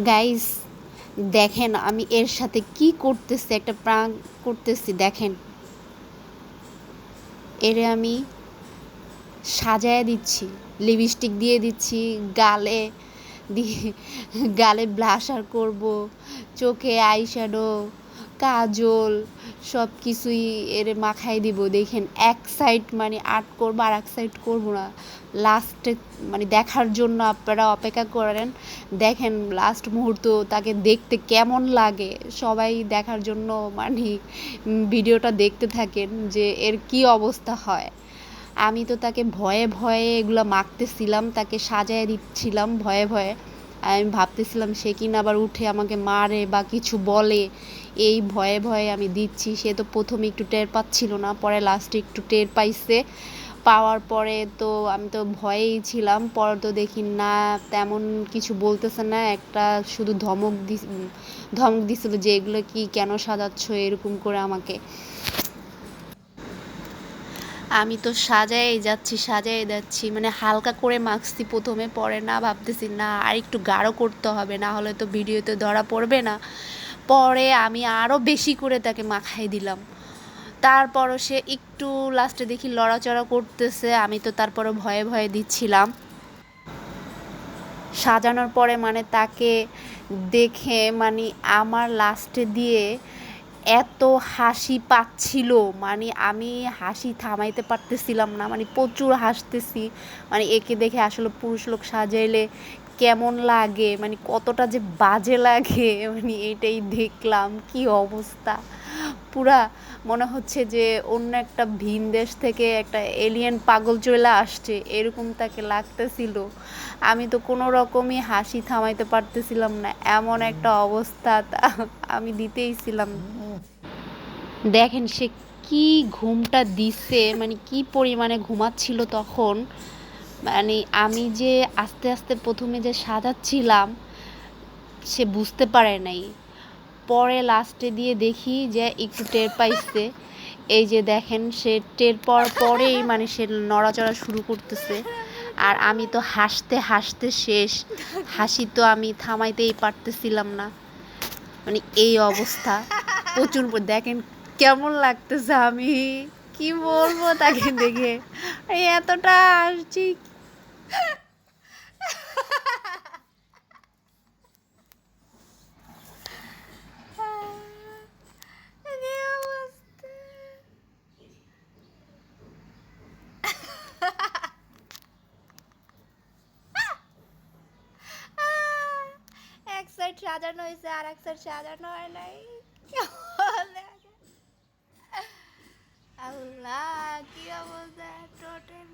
Guys, দেখেন আমি এর সাথে কি করতেছি, একটা প্রাঙ্ক করতেছি। দেখেন, এরে আমি সাজায়া দিচ্ছি, লিপস্টিক দিয়ে দিচ্ছি, গালে দিয়ে গালে ব্লাশার করব, চোখে আইশ্যাডো, কাজল, সব কিছুই এর মাখায় দিব। দেখেন, এক সাইড মানে আর্ট করবো আর এক সাইড করবো না। লাস্টে মানে দেখার জন্য আপনারা অপেক্ষা করেন। দেখেন লাস্ট মুহূর্ত তাকে দেখতে কেমন লাগে, সবাই দেখার জন্য মানে ভিডিওটা দেখতে থাকেন যে এর কি অবস্থা হয়। আমি তো তাকে ভয়ে ভয়ে এগুলো মাখতেছিলাম, তাকে সাজায় দিচ্ছিলাম ভয়ে ভয়ে। আমি ভাবতেছিলাম সে কিনা আবার উঠে আমাকে মারে বা কিছু বলে, এই ভয়ে ভয়ে আমি দিচ্ছি। সে তো প্রথমে একটু টের পাচ্ছিল না, পরে লাস্টে একটু টের পাইছে। পাওয়ার পরে তো আমি তো ভয়েই ছিলাম। পরে তো দেখি না, তেমন কিছু বলতেছে না, একটা শুধু ধমক দিছিল যে এগুলো কি, কেন সাজাচ্ছ এরকম করে আমাকে। আমি তো সাজাই যাচ্ছি, মানে হালকা করে মাখছি প্রথমে, পরে না ভাবতেছি না আর একটু গাঢ় করতে হবে, না হলে তো ভিডিওতে ধরা পড়বে না। পরে আমি আরও বেশি করে তাকে মাখাই দিলাম। তারপরও সে একটু লাস্টে দেখি লড়াচড়া করতেছে, আমি তো তারপরও ভয়ে ভয়ে দিচ্ছিলাম। সাজানোর পরে মানে তাকে দেখে মানে আমার লাস্টে দিয়ে এত হাসি পাচ্ছিল, মানে আমি হাসি থামাইতে পারতেছিলাম না, মানে প্রচুর হাসতেছি। মানে একে দেখে আসলে পুরুষ লোক সাজাইলে কেমন লাগে, মানে কতটা যে বাজে লাগে, মানে এটাই দেখলাম। কি অবস্থা, পুরা মনে হচ্ছে যে অন্য একটা ভিন দেশ থেকে একটা এলিয়েন পাগল চলে আসছে, এরকম তাকে লাগতেছিল। আমি তো কোনো রকমই হাসি থামাইতে পারতেছিলাম না, এমন একটা অবস্থা আমি দিতেইছিলাম। দেখেন সে কি ঘুমটা দিছে, মানে কি পরিমাণে ঘুমাচ্ছিল তখন। মানে আমি যে আস্তে আস্তে প্রথমে যে সাজাচ্ছিলাম, সে বুঝতে পারে নাই। পরে লাস্টে দিয়ে দেখি যে একটু টের পাইছে। এই যে দেখেন, সে টের পাওয়ার পরেই মানে সে নড়াচড়া শুরু করতেছে। আর আমি তো হাসতে হাসতে শেষ, হাসি তো আমি থামাইতেই পারতেছিলাম না। মানে এই অবস্থা, প্রচুর। দেখেন কেমন লাগতেছে, আমি কি বলবো তাকে দেখে, এই এতটা হাসছি। কি অবস্থা! এক সাইড সাজানো হয়েছে আর এক সাইড সাজানো হয় নাই। আল্লাহ, কি অবস্থা! টোটাল